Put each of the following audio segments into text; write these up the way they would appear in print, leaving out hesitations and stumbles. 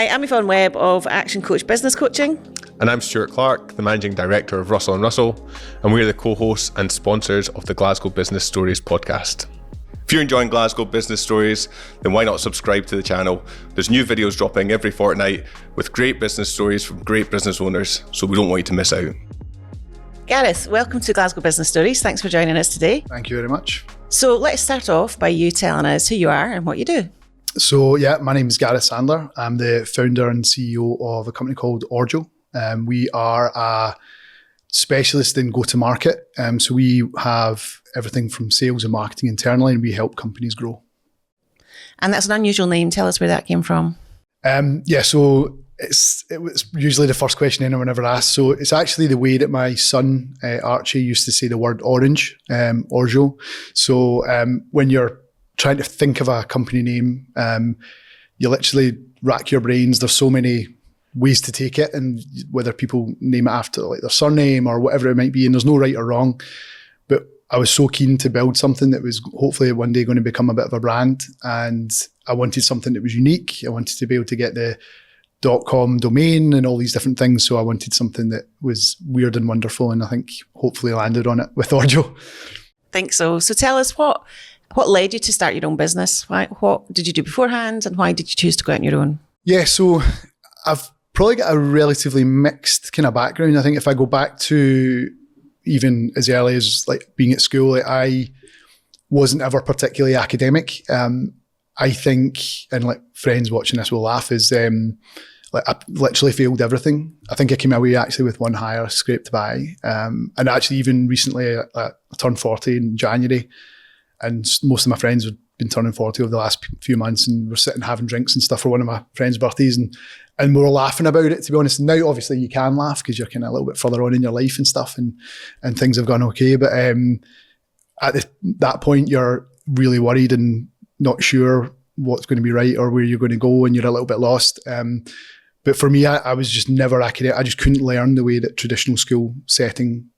Hi, I'm Yvonne Webb of Action Coach Business Coaching. And I'm Stuart Clark, the Managing Director of Russell & Russell, and we're the co-hosts and sponsors of the Glasgow Business Stories podcast. If you're enjoying Glasgow Business Stories, then why not subscribe to the channel? There's new videos dropping every fortnight with great business stories from great business owners, so we don't want you to miss out. Gareth, welcome to Glasgow Business Stories. Thanks for joining us today. Thank you very much. So let's start off by you telling us who you are and what you do. So my name is Gareth Sandler. I'm the founder and CEO of a company called Orrjo. We are a specialist in go-to-market. So we have everything from sales and marketing internally, and we help companies grow. And that's an unusual name. Tell us where that came from. So it was usually the first question anyone ever asks. So it's actually the way that my son, Archie, used to say the word orange, Orrjo. So when you're trying to think of a company name, you literally rack your brains. There's so many ways to take it, and whether people name it after like their surname or whatever it might be, and there's no right or wrong. But I was so keen to build something that was hopefully one day going to become a bit of a brand, and I wanted something that was unique. I wanted to be able to get the .com domain and all these different things. So I wanted something that was weird and wonderful, and I think hopefully landed on it with Orrjo. Think so. So tell us what led you to start your own business? What did you do beforehand, and why did you choose to go out on your own? Yeah, so I've probably got a relatively mixed kind of background. I think if I go back to even as early as like being at school, I wasn't ever particularly academic. I think, and like friends watching this will laugh, is I literally failed everything. I think I came away actually with one hire scraped by. And actually even recently I turned 40 in January, and most of my friends had been turning 40 over the last few months, and we're sitting having drinks and stuff for one of my friends' birthdays, and we were laughing about it, to be honest. Now obviously you can laugh because you're kind of a little bit further on in your life and stuff, and things have gone okay. But at that point you're really worried and not sure what's going to be right or where you're going to go, and you're a little bit lost. But for me, I was just never academic. I just couldn't learn the way that traditional school setting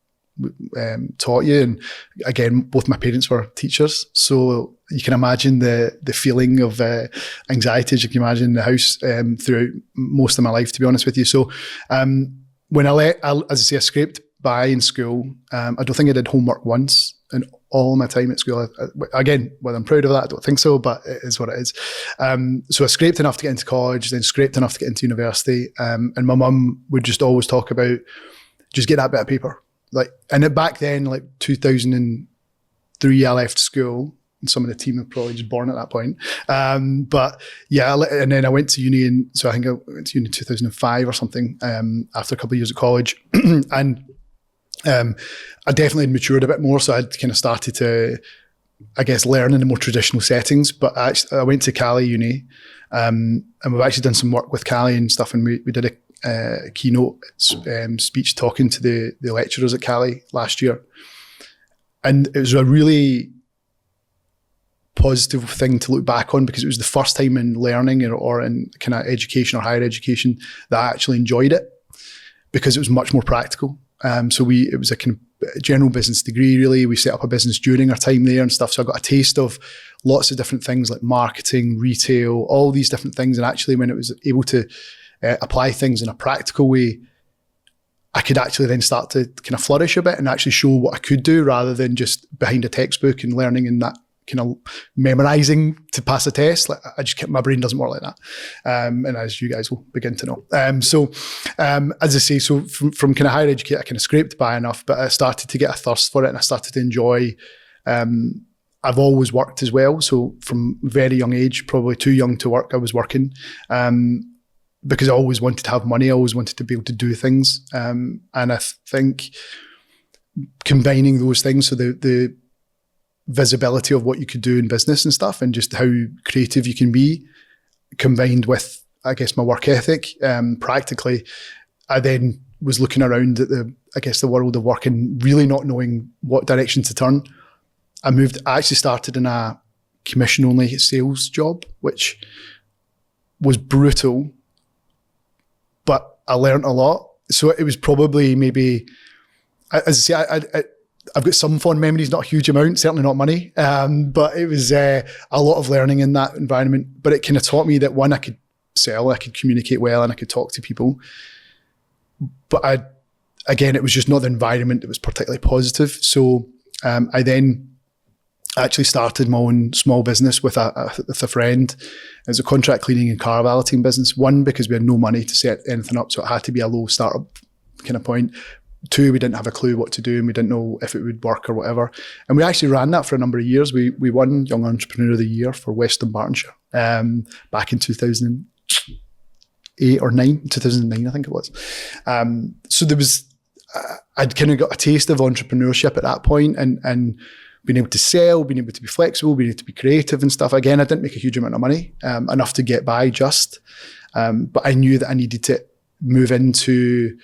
taught you. And again, both my parents were teachers, so you can imagine the feeling of anxiety, as you can imagine, in the house throughout most of my life, to be honest with you. So when as I say, I scraped by in school. I don't think I did homework once in all my time at school. Again, whether I'm proud of that, I don't think so, but it is what it is. So I scraped enough to get into college, then scraped enough to get into university. And my mum would just always talk about, just get that bit of paper. And back then, like 2003, I left school, and some of the team were probably just born at that point. But yeah, and then I went to uni, and so I think I went to uni in 2005 or something, after a couple of years at college. And I definitely had matured a bit more, so I'd kind of started to, I guess, learn in the more traditional settings. But I went to Cali Uni, and we've actually done some work with Cali and stuff, and we did a keynote speech talking to the lecturers at Cali last year. And it was a really positive thing to look back on, because it was the first time in learning or in kind of education or higher education that I actually enjoyed it, because it was much more practical. So it was a kind of general business degree, really. We set up a business during our time there and stuff. So I got a taste of lots of different things like marketing, retail, all these different things. And actually when it was able to apply things in a practical way, I could actually then start to kind of flourish a bit and actually show what I could do, rather than just behind a textbook and learning and that kind of memorizing to pass a test. My brain doesn't work like that. And as you guys will begin to know. As I say, so from kind of higher education, I kind of scraped by enough, but I started to get a thirst for it, and I started to enjoy. I've always worked as well. So from very young age, probably too young to work, I was working. Because I always wanted to have money. I always wanted to be able to do things. And I think combining those things, so the visibility of what you could do in business and stuff, and just how creative you can be, combined with, I guess, my work ethic. Practically, I then was looking around at the world of work and really not knowing what direction to turn. I actually started in a commission-only sales job, which was brutal, but I learned a lot. So it was probably maybe, as I say, I've got some fond memories, not a huge amount, certainly not money, but it was a lot of learning in that environment. But it kind of taught me that, one, I could sell, I could communicate well, and I could talk to people. But again, it was just not the environment that was particularly positive. So I then actually started my own small business with a friend. It was a contract cleaning and car valeting business. One, because we had no money to set anything up, so it had to be a low startup kind of point. Two, we didn't have a clue what to do, and we didn't know if it would work or whatever. And we actually ran that for a number of years. We won Young Entrepreneur of the Year for Western Bartonshire back in 2008 or 2009, I think it was. So there was, I'd kind of got a taste of entrepreneurship at that point, and being able to sell, being able to be flexible, being able to be creative and stuff. Again, I didn't make a huge amount of money, enough to get by just, but I knew that I needed to move into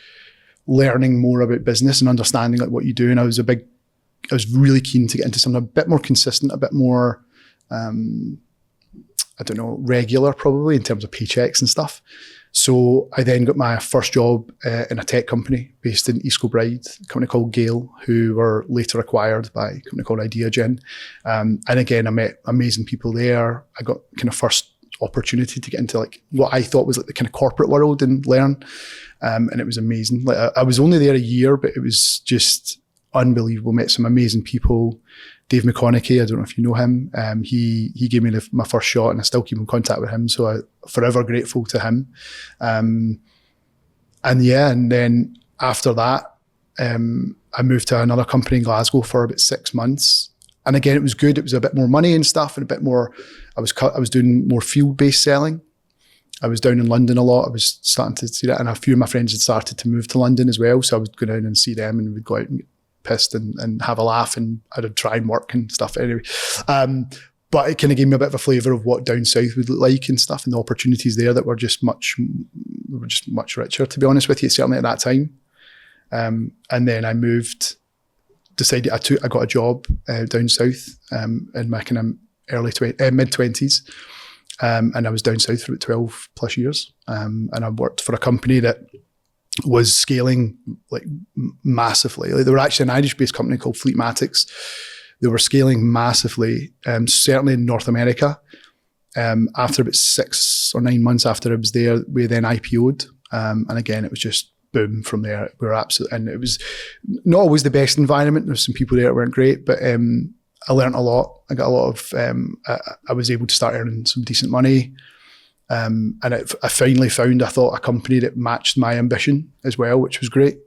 learning more about business and understanding like what you do. And I was really keen to get into something a bit more consistent, a bit more, regular probably in terms of paychecks and stuff. So I then got my first job in a tech company based in East Kilbride, a company called Gale, who were later acquired by a company called Ideagen. And again, I met amazing people there. I got kind of first opportunity to get into like what I thought was like the kind of corporate world and learn. And it was amazing. Like I was only there a year, but it was just unbelievable. Met some amazing people. Dave McConaughey, I don't know if you know him. He gave me my first shot, and I still keep in contact with him. So I'm forever grateful to him. And then after that, I moved to another company in Glasgow for about 6 months. And again, it was good. It was a bit more money and stuff, and a bit more. I was doing more field-based selling. I was down in London a lot. I was starting to see that, and a few of my friends had started to move to London as well. So I would go down and see them, and we'd go out and get pissed and have a laugh, and I'd try and work and stuff anyway. But it kind of gave me a bit of a flavour of what down south would look like and stuff, and the opportunities there that were just much richer, to be honest with you, certainly at that time. And then I moved, decided I got a job down south in my kind of mid-20s. And I was down south for about 12 plus years. And I worked for a company that was scaling like massively. Like, they were actually an Irish-based company called Fleetmatics. They were scaling massively, certainly in North America. After about 6 or 9 months after I was there, we then IPO'd. And again, it was just boom from there. We were absolutely, and it was not always the best environment. There were some people there that weren't great, but I learned a lot. I got a lot of, I was able to start earning some decent money. And I finally found, I thought, a company that matched my ambition as well, which was great.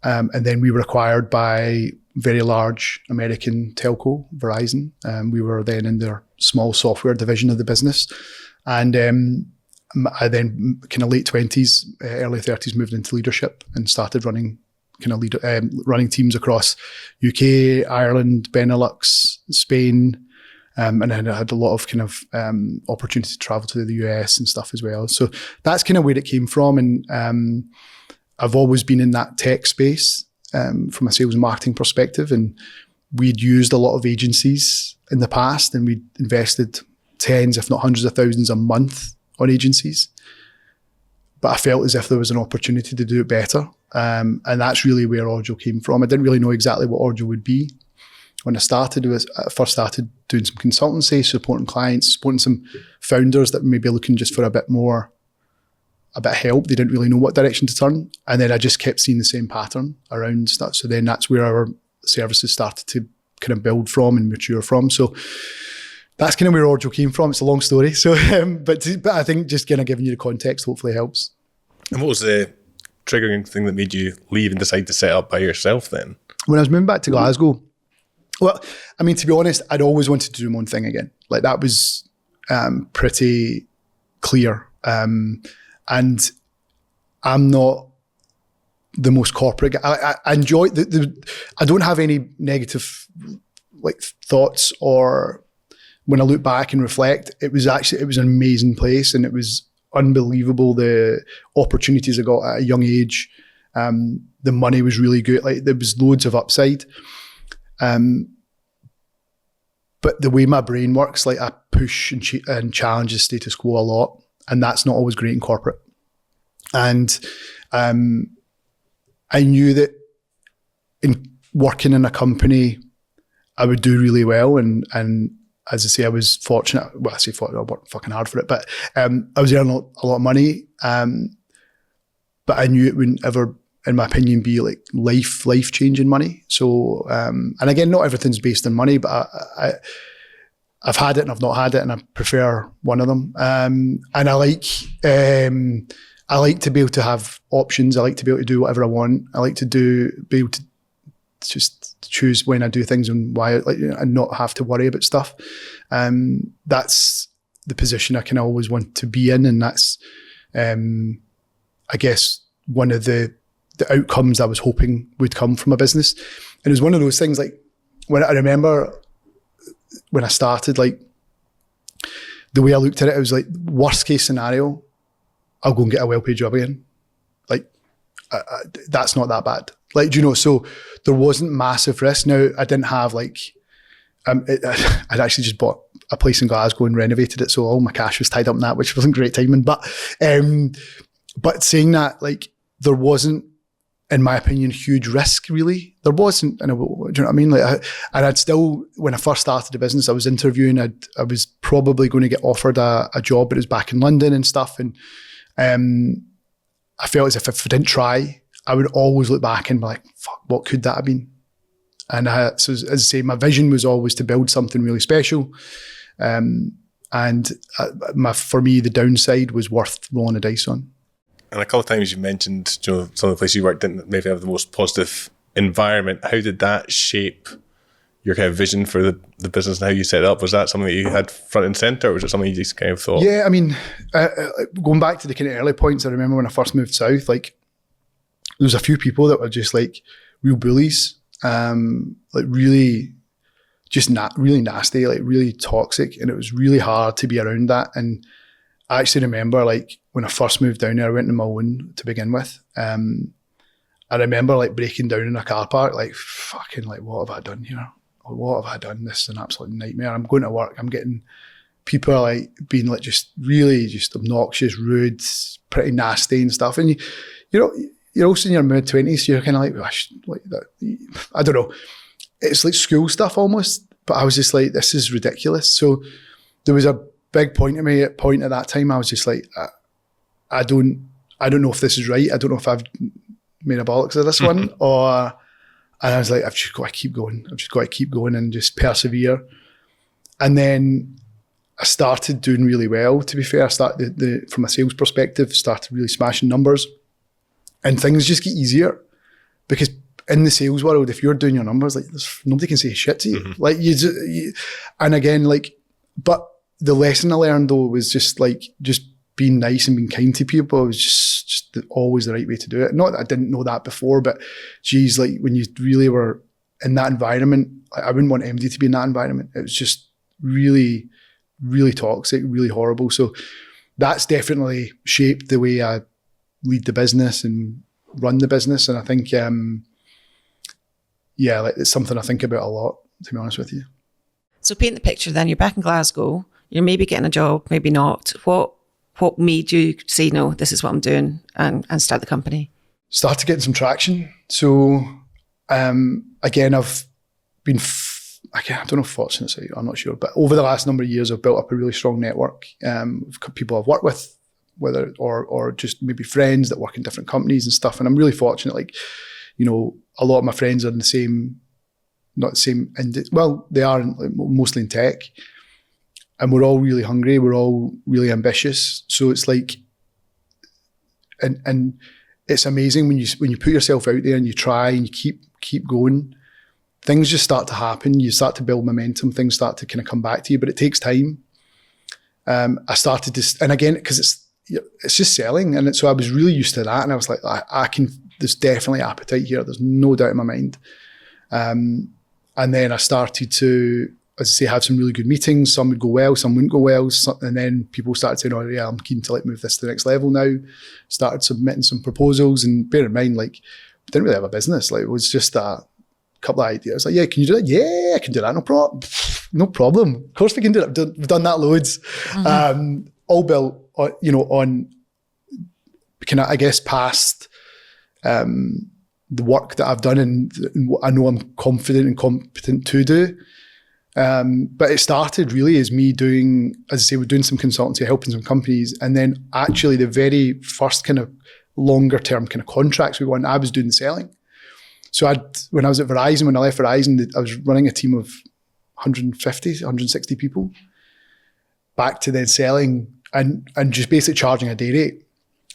And then we were acquired by very large American telco, Verizon. We were then in their small software division of the business. And I then kind of late 20s, early 30s moved into leadership and started running running teams across UK, Ireland, Benelux, Spain. And then I had a lot of kind of opportunity to travel to the US and stuff as well. So that's kind of where it came from. And I've always been in that tech space from a sales and marketing perspective. And we'd used a lot of agencies in the past, and we'd invested tens, if not hundreds of thousands a month on agencies. But I felt as if there was an opportunity to do it better. And that's really where Orrjo came from. I didn't really know exactly what Orrjo would be. When I first started doing some consultancy, supporting clients, supporting some founders that may be looking just for a bit of help. They didn't really know what direction to turn. And then I just kept seeing the same pattern around stuff. So then that's where our services started to kind of build from and mature from. So that's kind of where Orrjo came from. It's a long story. So, but I think just kind of giving you the context hopefully helps. And what was the triggering thing that made you leave and decide to set up by yourself then? When I was moving back to Glasgow, well, I mean, to be honest, I'd always wanted to do my own thing again. Like, that was pretty clear. And I'm not the most corporate guy. I enjoy I don't have any negative like thoughts, or when I look back and reflect, it was an amazing place, and it was unbelievable the opportunities I got at a young age. The money was really good. Like, there was loads of upside. But the way my brain works, like, I push and challenge the status quo a lot, and that's not always great in corporate. And I knew that in working in a company, I would do really well, and as I say, I was fortunate. Well, I say fortunate, I worked fucking hard for it, but I was earning a lot of money. But I knew it wouldn't ever, in my opinion, be like life changing money. So, and again, not everything's based on money, but I've had it and I've not had it, and I prefer one of them. And I like to be able to have options. I like to be able to do whatever I want. I like to be able to just choose when I do things and why, and not have to worry about stuff. That's the position I can always want to be in, and that's, I guess, one of the outcomes I was hoping would come from a business. And it was one of those things, like, when I remember when I started, like, the way I looked at it, it was like, worst case scenario, I'll go and get a well-paid job again. Like, that's not that bad. Like, so there wasn't massive risk. Now, I didn't have like, I'd actually just bought a place in Glasgow and renovated it, so all my cash was tied up in that, which wasn't great timing. But saying that, like, there wasn't, in my opinion, huge risk, really. There wasn't, and do you know what I mean? Like, and I'd still, when I first started the business, I was interviewing, I was probably going to get offered a job, but it was back in London and stuff. And I felt as if I didn't try, I would always look back and be like, fuck, what could that have been? And so, as I say, my vision was always to build something really special. For me, the downside was worth rolling the dice on. And a couple of times you mentioned, some of the places you worked didn't maybe have the most positive environment. How did that shape your kind of vision for the business and how you set it up? Was that something that you had front and center, or was it something you just kind of thought? Yeah, I mean, going back to the kind of early points, I remember when I first moved south, like, there was a few people that were just like real bullies, like really just really nasty, like really toxic. And it was really hard to be around that. And I actually remember, like, when I first moved down there, I went on my own to begin with. I remember, like, breaking down in a car park, like, fucking, like, what have I done here? What have I done? This is an absolute nightmare. I'm going to work. I'm getting people, like, being, like, just really just obnoxious, rude, pretty nasty and stuff. And you're also in your mid-20s, so you're kind of like that. I don't know. It's like school stuff almost, but I was just like, this is ridiculous. So there was a big point at that time. I was just like, I don't know if this is right. I don't know if I've made a bollocks of this one, and I was like, I've just got to keep going. I've just got to keep going and just persevere. And then I started doing really well, to be fair. I started, from a sales perspective, started really smashing numbers. And things just get easier, because in the sales world, if you're doing your numbers, like, nobody can say shit to you. Mm-hmm. Like, and again, like, but the lesson I learned though was just being nice and being kind to people was just always the right way to do it. Not that I didn't know that before, but geez, like, when you really were in that environment, I wouldn't want MD to be in that environment. It was just really, really toxic, really horrible. So that's definitely shaped the way I lead the business and run the business. And I think, like, it's something I think about a lot, to be honest with you. So paint the picture then. You're back in Glasgow. You're maybe getting a job, maybe not. What made you say, no, this is what I'm doing, and start the company? Started getting some traction. So, again, I've been, I don't know if fortunate, so I'm not sure, but over the last number of years, I've built up a really strong network of people I've worked with, whether or just maybe friends that work in different companies and stuff. And I'm really fortunate, like, a lot of my friends are in the same, not the same, well, they are mostly in tech, and we're all really hungry. We're all really ambitious. So it's like, and it's amazing when you put yourself out there and you try and you keep going, things just start to happen. You start to build momentum. Things start to kind of come back to you, but it takes time. I started to, and again, because it's just selling. And so I was really used to that. And I was like, there's definitely appetite here. There's no doubt in my mind. And then I started to, as I say, have some really good meetings. Some would go well, some wouldn't go well. And then people started saying, oh yeah, I'm keen to, like, move this to the next level now. Started submitting some proposals, and bear in mind, like, we didn't really have a business. Like, it was just a couple of ideas. Like, yeah, can you do that? Yeah, I can do that. No problem. Of course we can do that. We've done that loads. Mm-hmm. All built, on kind of, I guess, past the work that I've done and I know I'm confident and competent to do. But it started really as me doing, as I say, we're doing some consultancy, helping some companies. And then actually the very first kind of longer term kind of contracts we won, I was doing the selling. So when I was at Verizon, when I left Verizon, I was running a team of 150, 160 people, back to then selling and just basically charging a day rate.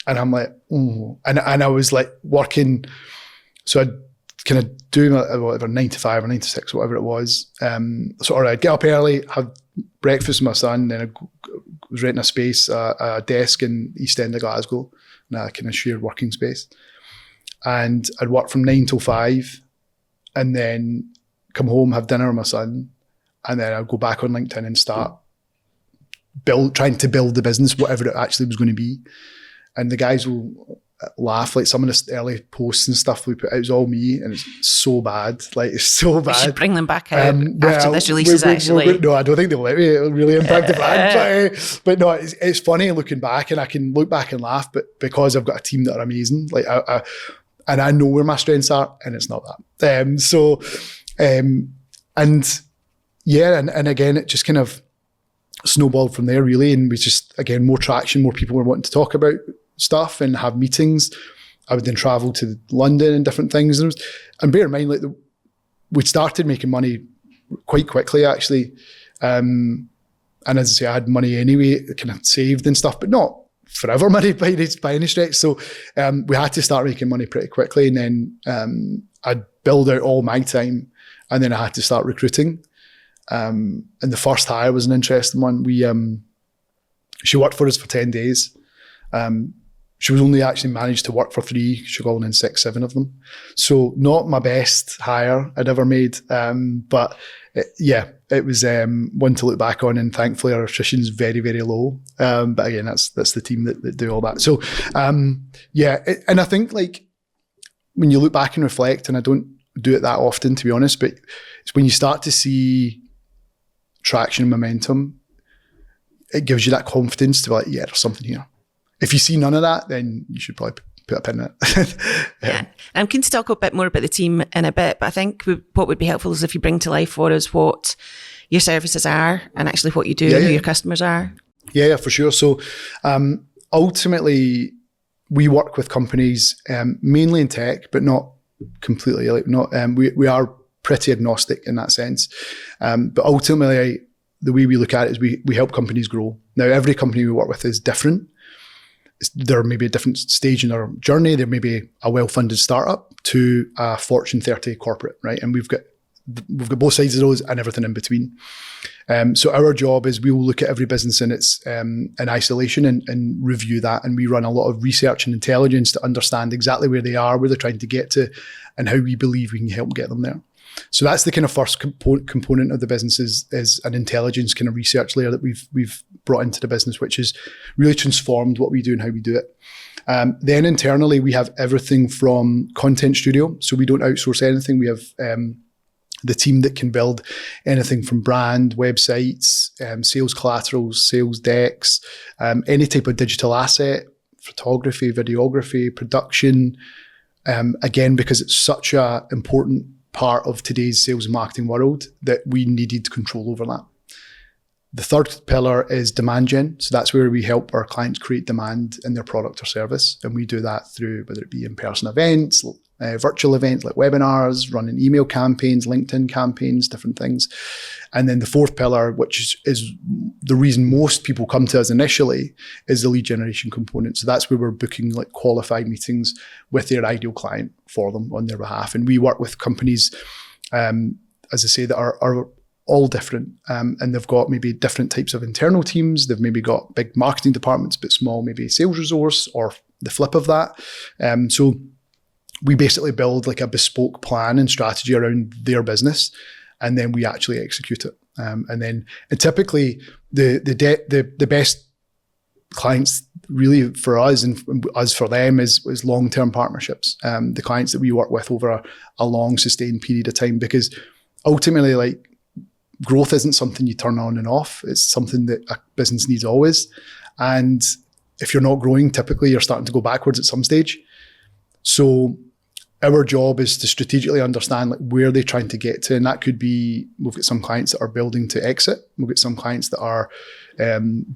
And I'm like, oh, and I was like working, so I'd kind of doing whatever, 9 to 5 or 9 to 6, whatever it was. So I'd get up early, have breakfast with my son, then I was renting a space, a desk in East End of Glasgow, in a kind of shared working space. And I'd work from 9 till 5 and then come home, have dinner with my son, and then I'd go back on LinkedIn and start trying to build the business, whatever it actually was going to be. And the guys will laugh, like some of the early posts and stuff we put out, it was all me, and it's so bad. Like, it's so bad. We should bring them back out after this releases, actually. No, I don't think they'll let me. It'll really impact the brand. But no, it's funny looking back, and I can look back and laugh, but because I've got a team that are amazing, like and I know where my strengths are, and it's not that. And again, it just kind of snowballed from there, really. And we just, again, more traction, more people were wanting to talk about stuff and have meetings. I would then travel to London and different things. And bear in mind, like, we started making money quite quickly, actually. And as I say, I had money anyway, kind of saved and stuff, but not forever money by any stretch. So we had to start making money pretty quickly. And then I'd build out all my time, and then I had to start recruiting. And the first hire was an interesting one. She worked for us for 10 days. She was only actually managed to work for 3. She got on in 6, 7 of them. So not my best hire I'd ever made. But it was one to look back on, and thankfully our attrition is very, very low. But again, that's the team that do all that. So and I think, like, when you look back and reflect, and I don't do it that often, to be honest, but it's when you start to see traction and momentum, it gives you that confidence to be like, yeah, there's something here. If you see none of that, then you should probably put a pin in it. Yeah. I'm keen to talk a bit more about the team in a bit, but I think what would be helpful is if you bring to life for us what your services are and actually what you do and who your customers are. Yeah, for sure. So ultimately, we work with companies mainly in tech, but not completely. Like, not we are pretty agnostic in that sense. But ultimately, the way we look at it is we help companies grow. Now, every company we work with is different. They're maybe a different stage in their journey. There may be a well-funded startup to a Fortune 30 corporate, right? And we've got both sides of those and everything in between. So our job is we will look at every business in its in isolation and review that. And we run a lot of research and intelligence to understand exactly where they are, where they're trying to get to, and how we believe we can help get them there. So that's the kind of first component of the business is an intelligence kind of research layer that we've brought into the business, which has really transformed what we do and how we do it. Then internally, we have everything from content studio. So we don't outsource anything. We have the team that can build anything from brand, websites, sales collaterals, sales decks, any type of digital asset, photography, videography, production. Again, because it's such an important part of today's sales and marketing world that we needed control over that. The third pillar is demand gen. So that's where we help our clients create demand in their product or service. And we do that through whether it be in-person events, virtual events like webinars, running email campaigns, LinkedIn campaigns, different things. And then the fourth pillar, which is the reason most people come to us initially, is the lead generation component. So that's where we're booking like qualified meetings with their ideal client for them on their behalf. And we work with companies, as I say, that are all different. And they've got maybe different types of internal teams. They've maybe got big marketing departments, but small, maybe sales resource or the flip of that. So we basically build like a bespoke plan and strategy around their business, and then we actually execute it. And typically the best clients really for us and us for them is long-term partnerships. The clients that we work with over a long sustained period of time, because ultimately, like, growth isn't something you turn on and off. It's something that a business needs always. And if you're not growing, typically you're starting to go backwards at some stage. So our job is to strategically understand like where they're trying to get to. And that could be, we've got some clients that are building to exit. We've got some clients that are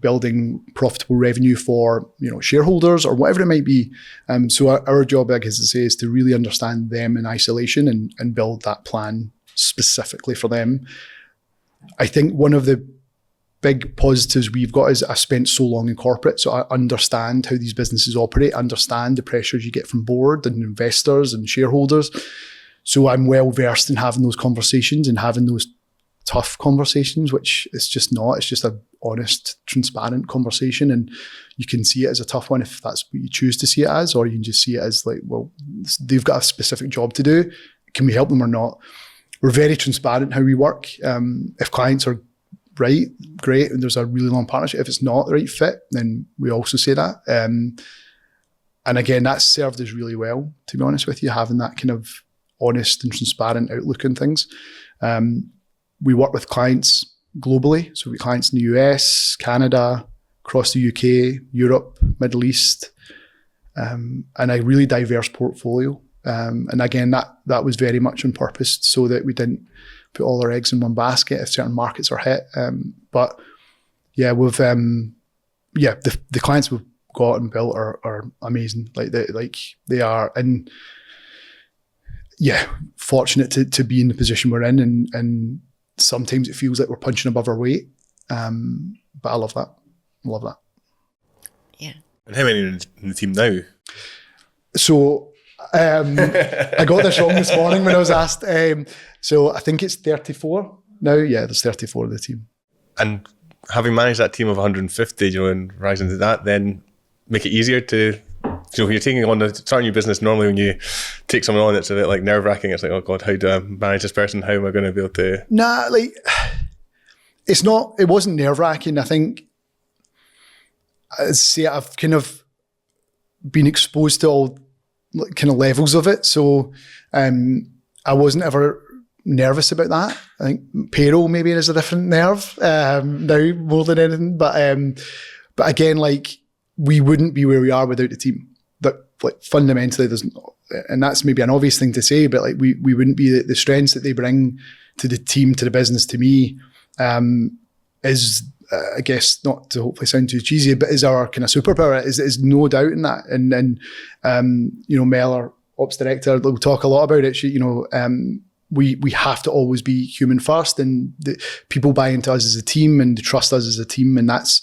building profitable revenue for, shareholders or whatever it might be. So our job, I guess to say, is to really understand them in isolation and build that plan specifically for them. I think one of the big positives we've got is I spent so long in corporate, so I understand how these businesses operate, understand the pressures you get from board and investors and shareholders. So I'm well versed in having those conversations and having those tough conversations, which it's just not. It's just a honest, transparent conversation, and you can see it as a tough one if that's what you choose to see it as, or you can just see it as like, well, they've got a specific job to do. Can we help them or not? We're very transparent how we work. If clients are right, great, and there's a really long partnership. If it's not the right fit, then we also say that. And again, that's served us really well, to be honest with you, having that kind of honest and transparent outlook on things. We work with clients globally. So we have clients in the US, Canada, across the UK, Europe, Middle East, and a really diverse portfolio. And again, that was very much on purpose so that we didn't put all our eggs in one basket if certain markets are hit. But yeah, we've the clients we've got and built are amazing. They are, and yeah, fortunate to be in the position we're in, and sometimes it feels like we're punching above our weight. But I love that. Yeah. And how many in the team now? So I got this wrong this morning when I was asked. So I think it's 34 now. Yeah, there's 34 of the team. And having managed that team of 150, and rising to that, then make it easier to, when you're taking on starting your business, normally when you take someone on, it's a bit like nerve-wracking. It's like, oh God, how do I manage this person? How am I going to be able to? Nah, it wasn't nerve-wracking. I think, I've kind of been exposed to all kind of levels of it. So I wasn't ever nervous about that. I think payroll maybe is a different nerve now more than anything. But again, we wouldn't be where we are without the team. But fundamentally, and that's maybe an obvious thing to say, but we wouldn't be the strengths that they bring to the team, to the business, to me, is I guess, not to hopefully sound too cheesy, but is our kind of superpower. Is no doubt in that. And Mel, our ops director, will talk a lot about it. She, we have to always be human first, and people buy into us as a team and trust us as a team, and that's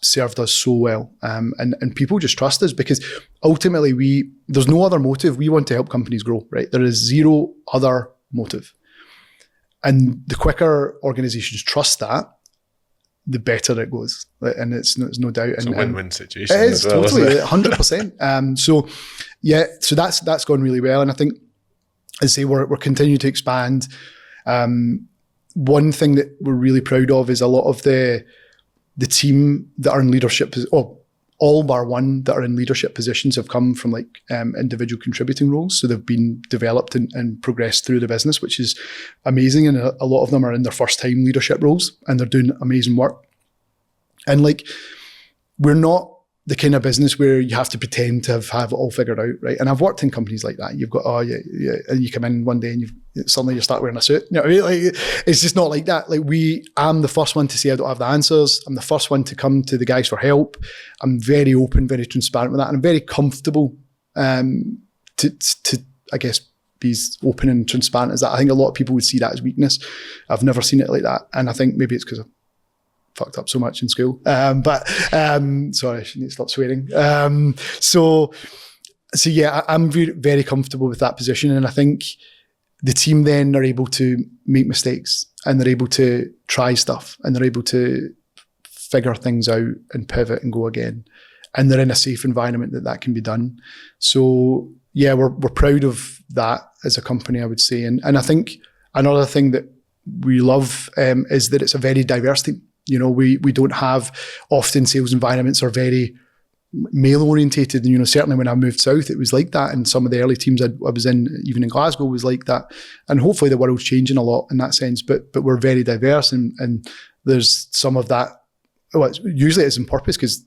served us so well. And people just trust us because ultimately there's no other motive. We want to help companies grow, right? There is zero other motive. And the quicker organizations trust that, the better it goes. And it's no doubt. It's a win-win situation. It is, well, totally, 100%. So that's gone really well. And I think, as I say, we're continuing to expand. One thing that we're really proud of is a lot of the team that are in leadership, all bar one that are in leadership positions have come from individual contributing roles. So they've been developed and progressed through the business, which is amazing. And a lot of them are in their first time leadership roles and they're doing amazing work. And we're not the kind of business where you have to pretend to have it all figured out, right? And I've worked in companies like that. You've got, and you come in one day and suddenly you start wearing a suit. You know what I mean? It's just not like that. I'm the first one to say I don't have the answers. I'm the first one to come to the guys for help. I'm very open, very transparent with that. And I'm very comfortable to I guess, be as open and transparent as that. I think a lot of people would see that as weakness. I've never seen it like that. And I think maybe it's because I've fucked up so much in school. Sorry, I should need to stop swearing. So yeah, I'm very, very comfortable with that position. And I think the team then are able to make mistakes and they're able to try stuff and they're able to figure things out and pivot and go again. And they're in a safe environment that can be done. So yeah, we're proud of that as a company, I would say. And I think another thing that we love is that it's a very diverse team. We don't have, often sales environments are very male orientated. And, certainly when I moved south, it was like that. And some of the early teams I was in, even in Glasgow, was like that. And hopefully the world's changing a lot in that sense, but we're very diverse and there's some of that. Well, usually it's on purpose because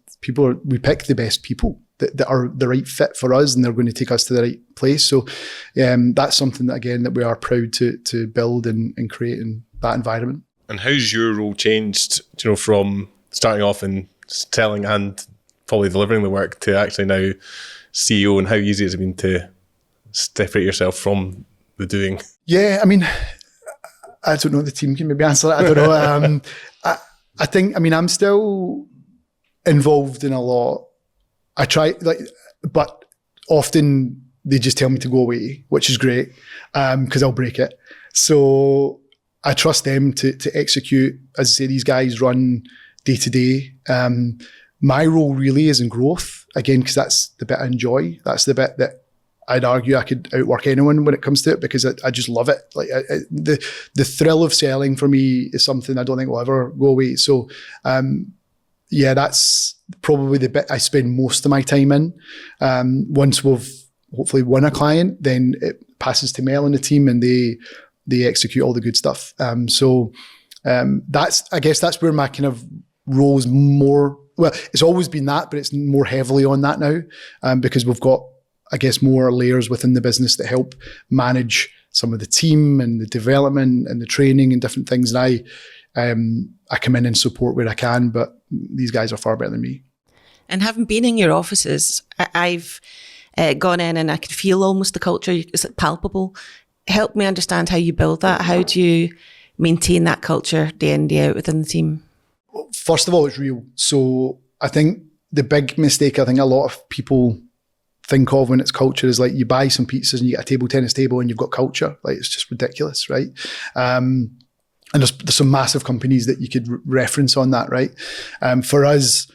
we pick the best people that are the right fit for us, and they're going to take us to the right place. So that's something that, again, that we are proud to build and create in that environment. And how's your role changed, from starting off and selling and probably delivering the work to actually now CEO, and how easy has it been to separate yourself from the doing? Yeah, I mean, I don't know, the team can maybe answer that. I don't know. I think, I'm still involved in a lot. I try, but often they just tell me to go away, which is great, because I'll break it. So I trust them to execute. As I say, these guys run day to day. My role really is in growth, again, because that's the bit I enjoy. That's the bit that I'd argue I could outwork anyone when it comes to it, because I just love it. The thrill of selling for me is something I don't think will ever go away. So, that's probably the bit I spend most of my time in. Once we've hopefully won a client, then it passes to Mel and the team, and they execute all the good stuff. I guess that's where my kind of role is more. Well, it's always been that, but it's more heavily on that now, because we've got, I guess, more layers within the business that help manage some of the team and the development and the training and different things. And I come in and support where I can, but these guys are far better than me. And having been in your offices, I've gone in and I could feel almost the culture. Is it palpable? Help me understand how you build that. How do you maintain that culture day in, day out within the team? First of all, it's real. So I think the big mistake I think a lot of people think of when it's culture is you buy some pizzas and you get a table tennis table and you've got culture. It's just ridiculous, right? And there's some massive companies that you could reference on that, right? For us,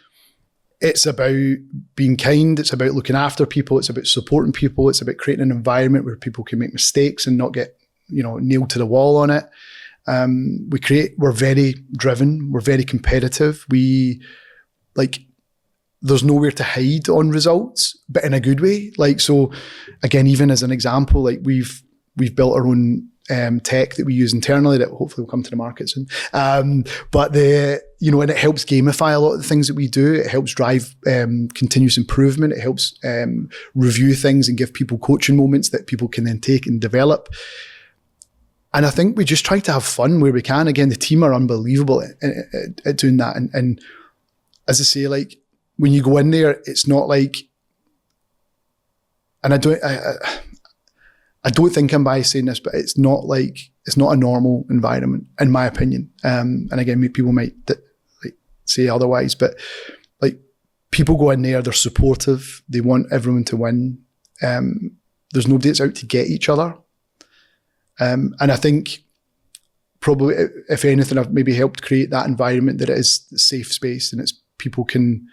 it's about being kind. It's about looking after people. It's about supporting people. It's about creating an environment where people can make mistakes and not get, nailed to the wall on it. We're very driven. We're very competitive. There's nowhere to hide on results, but in a good way. So again, even as an example, we've built our own tech that we use internally that hopefully will come to the market soon. But and it helps gamify a lot of the things that we do. It helps drive continuous improvement. It helps review things and give people coaching moments that people can then take and develop. And I think we just try to have fun where we can. Again, the team are unbelievable at doing that. And as I say, when you go in there, it's not and I don't think I'm biased saying this, but it's not a normal environment, in my opinion. And again, people might say otherwise, but people go in there, they're supportive, they want everyone to win. There's nobody that's out to get each other. And I think probably, if anything, I've maybe helped create that environment that it is a safe space, and it's people can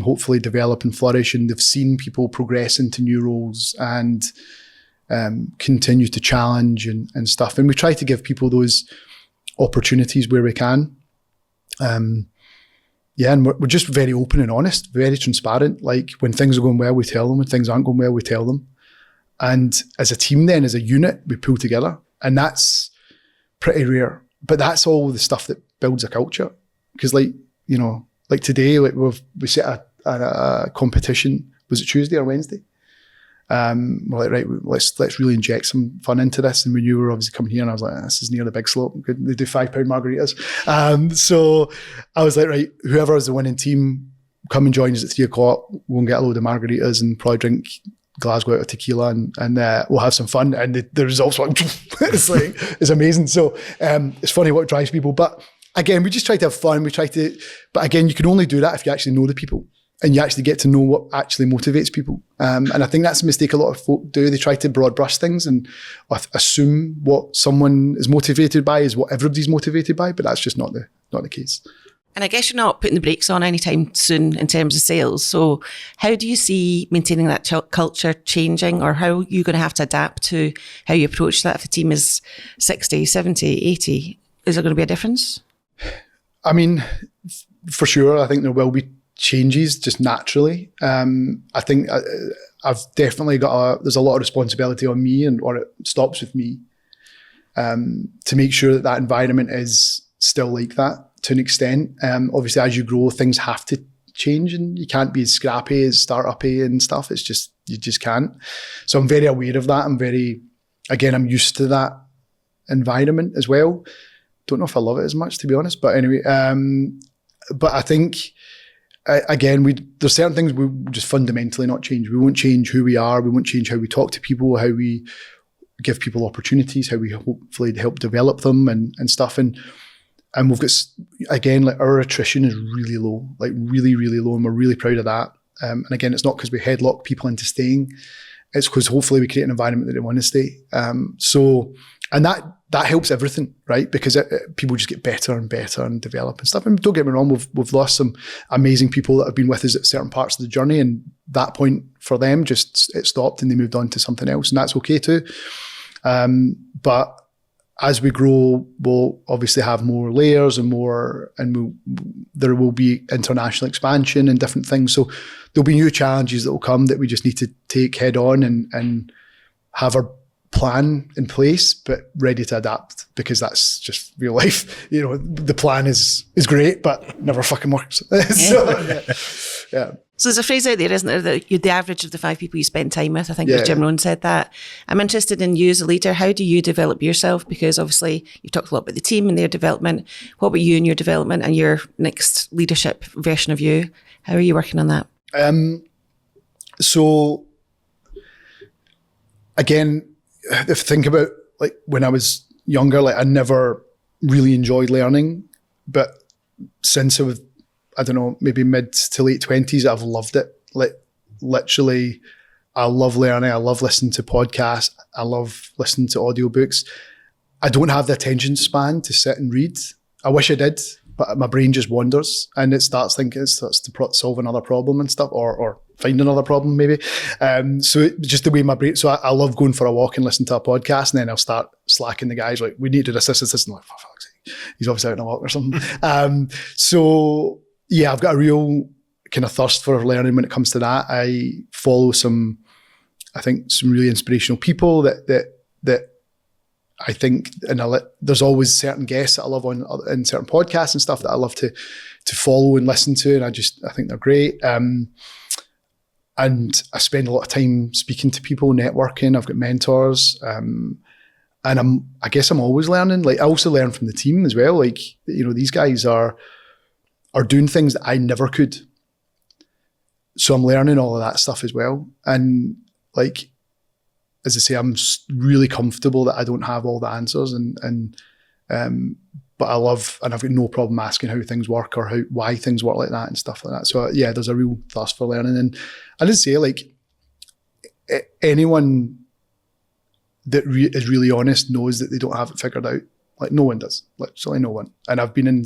hopefully develop and flourish, and they've seen people progress into new roles and continue to challenge and stuff. And we try to give people those opportunities where we can. And we're just very open and honest, very transparent. When things are going well, we tell them. When things aren't going well, we tell them. And as a team then, as a unit, we pull together. And that's pretty rare. But that's all the stuff that builds a culture. Because today, we set a competition. Was it Tuesday or Wednesday? We're right, let's really inject some fun into this. And we knew we were obviously coming here, and I was like, this is near the big slope. They do £5 margaritas. So I was like, right, whoever is the winning team, come and join us at 3:00. We'll get a load of margaritas and probably drink Glasgow out of tequila, and we'll have some fun. And the results were it's amazing. So it's funny what drives people. But again, we just try to have fun. But again, you can only do that if you actually know the people and you actually get to know what actually motivates people. And I think that's a mistake a lot of folk do. They try to broad brush things and assume what someone is motivated by is what everybody's motivated by, but that's just not the case. And I guess you're not putting the brakes on anytime soon in terms of sales. So how do you see maintaining that culture changing, or how are you going to have to adapt to how you approach that if the team is 60, 70, 80? Is there going to be a difference? I mean, for sure, I think there will be changes just naturally. I think I've definitely there's a lot of responsibility on me, or it stops with me, to make sure that environment is still like that to an extent. Obviously, as you grow, things have to change, and you can't be as scrappy as startup-y and stuff. It's just, you just can't. So I'm very aware of that. I'm used to that environment as well. Don't know if I love it as much, to be honest, but anyway, but I think, again, there's certain things we just fundamentally not change. We won't change who we are. We won't change how we talk to people, how we give people opportunities, how we hopefully help develop them and stuff. And we've got, again, like our attrition is really low, like really, really low. And we're really proud of that. And again, it's not because we headlock people into staying. It's because hopefully we create an environment that they want to stay. And that helps everything, right? Because people just get better and better and develop and stuff. And don't get me wrong, we've lost some amazing people that have been with us at certain parts of the journey, and that point for them it stopped and they moved on to something else, and that's okay too. But as we grow, we'll obviously have more layers and there will be international expansion and different things. So there'll be new challenges that will come that we just need to take head on and have our plan in place, but ready to adapt, because that's just real life. You know, the plan is great, but never fucking works. Yeah. So there's a phrase out there, isn't there, that you're the average of the 5 people you spend time with. I think Jim Rohn said that. I'm interested in you as a leader. How do you develop yourself? Because obviously you've talked a lot about the team and their development. What about you and your development and your next leadership version of you? How are you working on that? So again, if you think about like when I was younger, like I never really enjoyed learning, but since I was, I don't know, maybe mid to late 20s, I've loved it. Like literally, I love learning. I love listening to podcasts. I love listening to audiobooks. I don't have the attention span to sit and read. I wish I did, but my brain just wanders and it starts thinking, it starts to solve another problem and stuff, or find another problem maybe. So just the way my brain, so I love going for a walk and listening to a podcast, and then I'll start slacking the guys, like, we need to do this. And like, for fuck's sake, he's obviously out on a walk or something. So yeah, I've got a real kind of thirst for learning when it comes to that. I follow some really inspirational people that I think, and there's always certain guests that I love in certain podcasts and stuff that I love to follow and listen to, and I think they're great. And I spend a lot of time speaking to people, networking. I've got mentors, and I guess I'm always learning. Like I also learn from the team as well. Like, you know, these guys are doing things that I never could, so I'm learning all of that stuff as well. And like, as I say, I'm really comfortable that I don't have all the answers, but I love, and I've got no problem asking how things work or why things work like that and stuff like that. So yeah, there's a real thirst for learning. And I did say, like, anyone that is really honest knows that they don't have it figured out. Like no one does, literally no one. And I've been in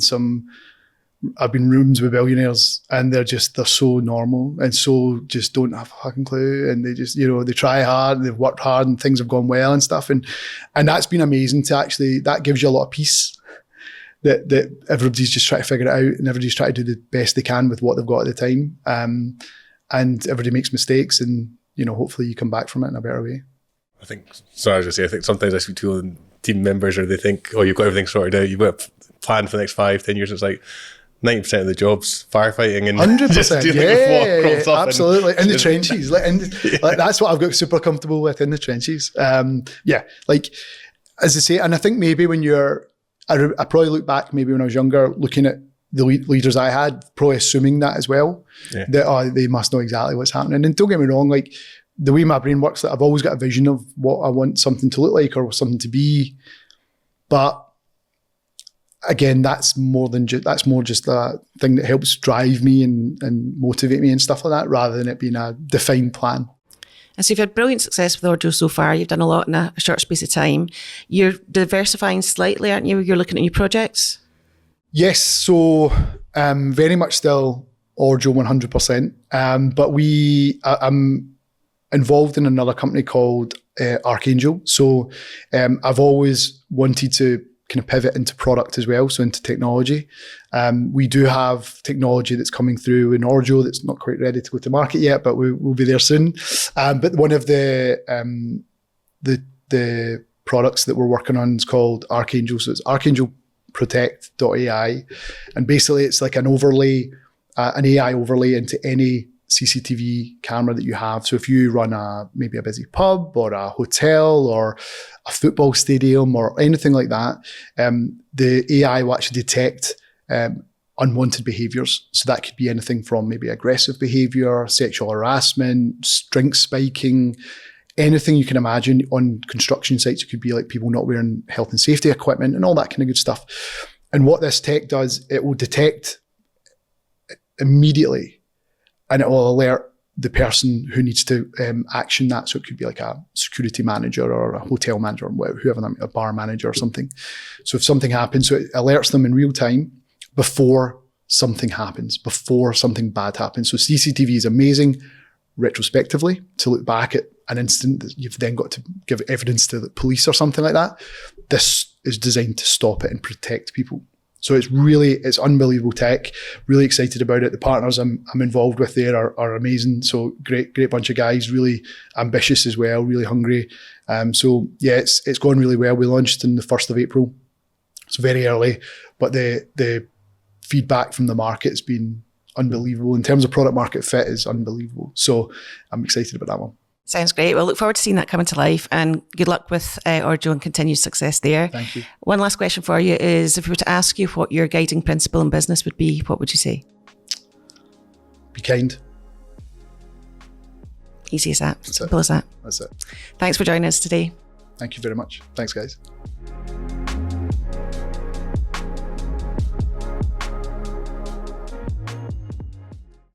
rooms with billionaires, and they're so normal and so just don't have a fucking clue. And they just, you know, they try hard and they've worked hard and things have gone well and stuff. And that's been amazing to actually, that gives you a lot of peace that everybody's just trying to figure it out, and everybody's trying to do the best they can with what they've got at the time. And everybody makes mistakes, and, you know, hopefully you come back from it in a better way. I think sometimes I speak to team members, or they think, oh, you've got everything sorted out, you've got a plan for the next 5-10 years. It's like 90% of the job's firefighting and 100%, just dealing with what crops up. Absolutely, in the trenches. Like that's what I've got super comfortable with, in the trenches. Like, as I say, and I think maybe when I probably look back maybe when I was younger, looking at the leaders I had, probably assuming that as well, that they must know exactly what's happening. And don't get me wrong, like the way my brain works, like, I've always got a vision of what I want something to look like or something to be, but again, that's more just a thing that helps drive me and motivate me and stuff like that, rather than it being a defined plan. And so you've had brilliant success with Orrjo so far. You've done a lot in a short space of time. You're diversifying slightly, aren't you? You're looking at new projects. Yes, so very much still Orrjo 100%. But I'm involved in another company called Archangel. So I've always wanted to kind of pivot into product as well, so into technology. We do have technology that's coming through in Orrjo that's not quite ready to go to market yet, but we'll be there soon. But one of the products that we're working on is called Archangel. So it's archangelprotect.ai. And basically it's like an overlay an AI overlay into any CCTV camera that you have. So if you run maybe a busy pub or a hotel or a football stadium or anything like that, the AI will actually detect unwanted behaviours. So that could be anything from maybe aggressive behaviour, sexual harassment, drink spiking, anything you can imagine. On construction sites, it could be like people not wearing health and safety equipment and all that kind of good stuff. And what this tech does, it will detect immediately, and it will alert the person who needs to action that. So it could be like a security manager or a hotel manager, or whoever, a bar manager or something. So if something happens, so it alerts them in real time before something happens, before something bad happens. So CCTV is amazing retrospectively to look back at an incident that you've then got to give evidence to the police or something like that. This is designed to stop it and protect people. So it's unbelievable tech. Really excited about it. The partners I'm involved with there are amazing. So great bunch of guys, really ambitious as well, really hungry. So yeah, it's going really well. We launched on the 1st of April. It's very early, but the feedback from the market has been unbelievable. In terms of product market fit, is unbelievable. So I'm excited about that one. Sounds great. Well, look forward to seeing that coming to life, and good luck with Orrjo and continued success there. Thank you. One last question for you is, if we were to ask you what your guiding principle in business would be, what would you say? Be kind. Easy as that. That's Simple as that. That's it. Thanks for joining us today. Thank you very much. Thanks, guys.